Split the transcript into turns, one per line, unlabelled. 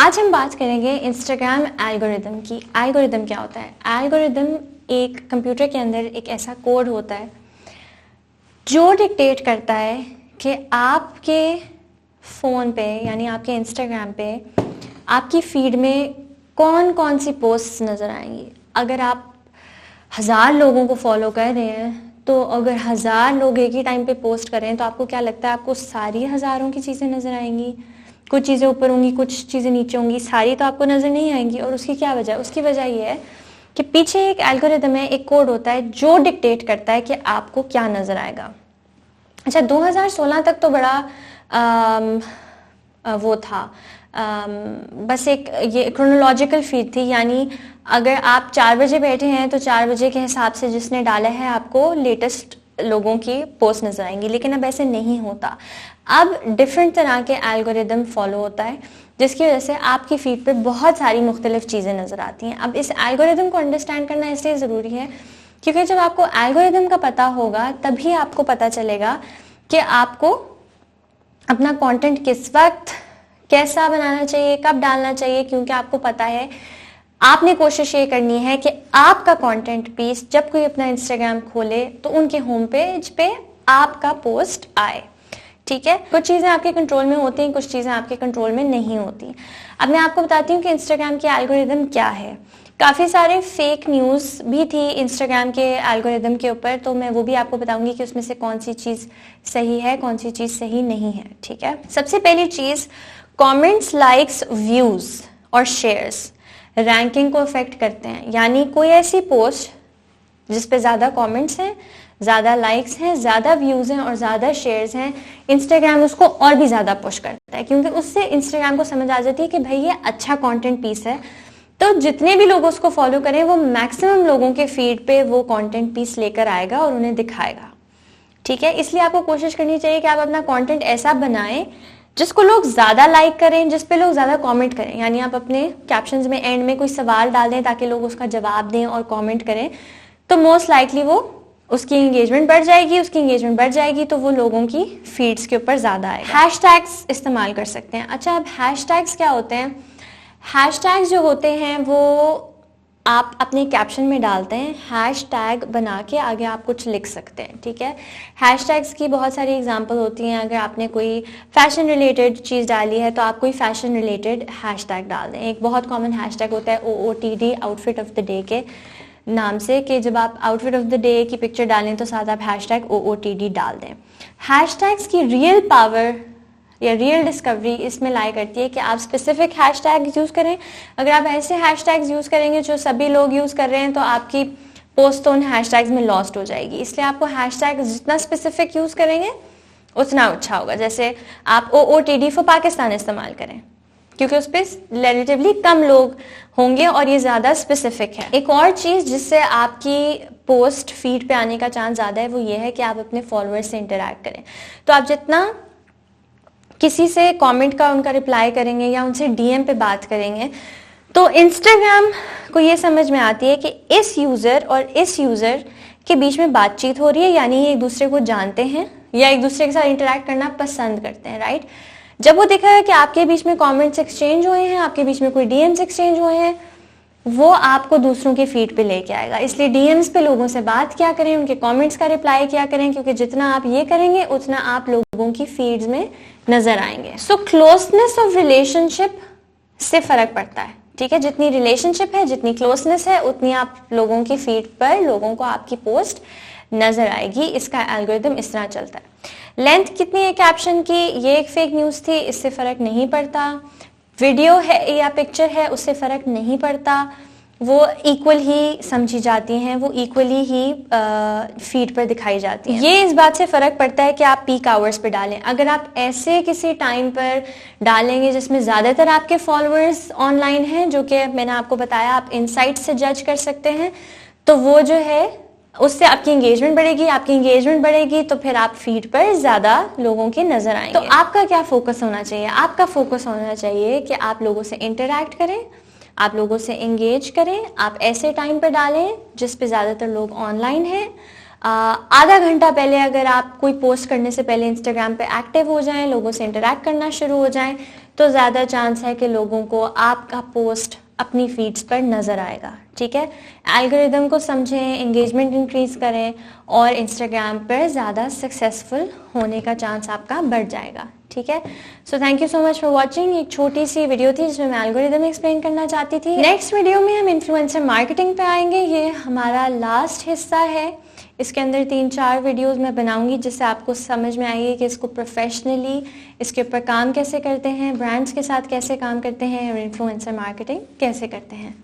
आज हम बात करेंगे इंस्टाग्राम एल्गोरिदम की। एल्गोरिदम क्या होता है? एल्गोरिदम एक कंप्यूटर के अंदर एक ऐसा कोड होता है जो डिक्टेट करता है कि आपके फ़ोन पे यानी आपके इंस्टाग्राम पे आपकी फीड में कौन कौन सी पोस्ट्स नज़र आएंगी। अगर आप 1000 लोगों को फॉलो कर रहे हैं तो अगर 1000 लोग एक ही टाइम पे पोस्ट कर रहे हैं तो आपको क्या लगता है आपको सारी हज़ारों की चीज़ें नज़र आएंगी? कुछ चीज़ें ऊपर होंगी, कुछ चीज़ें नीचे होंगी, सारी तो आपको नज़र नहीं आएंगी। और उसकी क्या वजह? उसकी वजह यह है कि पीछे एक एल्गोरिदम है, एक कोड होता है जो डिक्टेट करता है कि आपको क्या नज़र आएगा। अच्छा, 2016 तक तो बड़ा वो था, बस एक ये क्रोनोलॉजिकल फीड थी, यानी अगर आप 4 बजे बैठे हैं तो 4 बजे के हिसाब से जिसने डाला है आपको लेटेस्ट लोगों की पोस्ट नजर आएंगी। लेकिन अब ऐसे नहीं होता, अब डिफरेंट तरह के एल्गोरिदम फॉलो होता है जिसकी वजह से आपकी फीड पे बहुत सारी मुख्तलिफ चीज़ें नज़र आती हैं। अब इस एल्गोरिदम को अंडरस्टैंड करना इसलिए ज़रूरी है क्योंकि जब आपको एल्गोरिदम का पता होगा तभी आपको पता चलेगा कि आपको अपना कंटेंट किस वक्त कैसा बनाना चाहिए, कब डालना चाहिए। क्योंकि आपको पता है, आपने कोशिश ये करनी है कि आपका कंटेंट पीस जब कोई अपना इंस्टाग्राम खोले तो उनके होम पेज पे आपका पोस्ट आए। ठीक है, कुछ चीज़ें आपके कंट्रोल में होती हैं, कुछ चीज़ें आपके कंट्रोल में नहीं होती। अब मैं आपको बताती हूँ कि इंस्टाग्राम की एल्गोरिदम क्या है। काफ़ी सारे फेक न्यूज़ भी थी इंस्टाग्राम के एल्गोरिदम के ऊपर, तो मैं वो भी आपको बताऊंगी कि उसमें से कौन सी चीज़ सही है, कौन सी चीज़ सही नहीं है। ठीक है, सबसे पहली चीज़, कमेंट्स, लाइक्स, व्यूज़ और शेयर्स रैंकिंग को अफेक्ट करते हैं। यानी कोई ऐसी पोस्ट जिस पे ज़्यादा कमेंट्स हैं, ज़्यादा लाइक्स हैं, ज़्यादा व्यूज़ हैं और ज़्यादा शेयर्स हैं, इंस्टाग्राम उसको और भी ज़्यादा पुश करता है क्योंकि उससे इंस्टाग्राम को समझ आ जाती है कि भाई ये अच्छा कंटेंट पीस है, तो जितने भी लोग उसको फॉलो करें वो मैक्सिमम लोगों के फीड पे वो कंटेंट पीस लेकर आएगा और उन्हें दिखाएगा। ठीक है, इसलिए आपको कोशिश करनी चाहिए कि आप अपना कंटेंट ऐसा बनाएं जिसको लोग ज़्यादा लाइक करें, जिस पे लोग ज़्यादा कमेंट करें। यानी आप अपने कैप्शंस में एंड में कोई सवाल डाल दें ताकि लोग उसका जवाब दें और कमेंट करें, तो मोस्ट लाइकली वो उसकी एंगेजमेंट बढ़ जाएगी। उसकी एंगेजमेंट बढ़ जाएगी तो वो लोगों की फीड्स के ऊपर ज़्यादा आएगा। हैशटैग्स इस्तेमाल कर सकते हैं। अच्छा, अब हैशटैग्स क्या होते हैं? हैशटैग्स जो होते हैं वो आप अपने कैप्शन में डालते हैं, हैशटैग बना के आगे आप कुछ लिख सकते हैं। ठीक है, हैशटैग्स की बहुत सारी एग्जांपल होती हैं। अगर आपने कोई फैशन रिलेटेड चीज़ डाली है तो आप कोई फैशन रिलेटेड हैशटैग डाल दें। एक बहुत कॉमन हैशटैग होता है OOTD, outfit of the day के नाम से, कि जब आप आउटफिट ऑफ द डे की पिक्चर डालें तो साथ आप हैशटैग OOTD डाल दें। हैशटैग्स की रियल पावर या रियल डिस्कवरी इसमें लाई करती है कि आप स्पेसिफिक हैशटैग यूज़ करें। अगर आप ऐसे हैशटैग्स यूज़ करेंगे जो सभी लोग यूज़ कर रहे हैं तो आपकी पोस्ट तो उन हैशटैग्स में लॉस्ट हो जाएगी। इसलिए आपको हैशटैग जितना स्पेसिफिक यूज़ करेंगे उतना अच्छा होगा। जैसे आप OOTD फॉर पाकिस्तान इस्तेमाल करें क्योंकि उस पर रिलेटिवली कम लोग होंगे और ये ज़्यादा स्पेसिफिक है। एक और चीज़ जिससे आपकी पोस्ट फीड पे आने का चांस ज़्यादा है वो ये है कि आप अपने फॉलोअर्स से इंटरेक्ट करें। तो आप जितना किसी से कमेंट का उनका रिप्लाई करेंगे या उनसे DM पे बात करेंगे तो इंस्टाग्राम को ये समझ में आती है कि इस यूज़र और इस यूज़र के बीच में बातचीत हो रही है, यानी ये एक दूसरे को जानते हैं या एक दूसरे के साथ इंटरेक्ट करना पसंद करते हैं। राइट, जब वो देखा है कि आपके बीच में कमेंट्स एक्सचेंज हुए हैं, आपके बीच में कोई DMs एक्सचेंज हुए हैं, वो आपको दूसरों के फीड पे लेके आएगा। इसलिए DMs पे लोगों से बात क्या करें, उनके कमेंट्स का रिप्लाई क्या करें, क्योंकि जितना आप ये करेंगे उतना आप लोगों की फीड्स में नजर आएंगे। सो क्लोजनेस ऑफ रिलेशनशिप से फर्क पड़ता है। ठीक है, जितनी रिलेशनशिप है, जितनी क्लोजनेस है, उतनी आप लोगों की फीड पर लोगों को आपकी पोस्ट नजर आएगी। इसका एल्गोरिदम इस तरह चलता है। लेंथ कितनी है कैप्शन की, ये एक फेक न्यूज़ थी, इससे फर्क नहीं पड़ता। वीडियो है या पिक्चर है उससे फ़र्क नहीं पड़ता, वो इक्वल ही समझी जाती हैं, वो इक्वली ही फीड पर दिखाई जाती हैं। ये इस बात से फ़र्क पड़ता है कि आप पीक आवर्स पे डालें। अगर आप ऐसे किसी टाइम पर डालेंगे जिसमें ज़्यादातर आपके फॉलोअर्स ऑनलाइन हैं, जो कि मैंने आपको बताया आप इनसाइट से जज कर सकते हैं, तो वो जो है उससे आपकी एंगेजमेंट बढ़ेगी। आपकी एंगेजमेंट बढ़ेगी तो फिर आप फीड पर ज़्यादा लोगों के नज़र आएंगे। तो आपका क्या फोकस होना चाहिए? आपका फोकस होना चाहिए कि आप लोगों से इंटरेक्ट करें, आप लोगों से एंगेज करें। आप ऐसे टाइम पर डालें जिस पे ज़्यादातर लोग ऑनलाइन हैं। आधा घंटा पहले अगर आप कोई पोस्ट करने से पहले इंस्टाग्राम पे एक्टिव हो जाएं, लोगों से इंटरेक्ट करना शुरू हो जाएं, तो ज़्यादा चांस है कि लोगों को आपका पोस्ट अपनी फीड्स पर नज़र आएगा। ठीक है, एल्गोरिदम को समझें, एंगेजमेंट इंक्रीज करें और इंस्टाग्राम पर ज़्यादा सक्सेसफुल होने का चांस आपका बढ़ जाएगा। ठीक है, so thank you so much for watching. एक छोटी सी वीडियो थी जिसमें मैं एल्गोरिदम एक्सप्लेन करना चाहती थी। नेक्स्ट वीडियो में हम इन्फ्लुएंसर मार्केटिंग पे आएंगे, ये हमारा लास्ट हिस्सा है। इसके अंदर 3-4 वीडियोस मैं बनाऊंगी जिससे आपको समझ में आएगी कि इसको प्रोफेशनली इसके ऊपर काम कैसे करते हैं, ब्रांड्स के साथ कैसे काम करते हैं और इन्फ्लुएंसर मार्केटिंग कैसे करते हैं।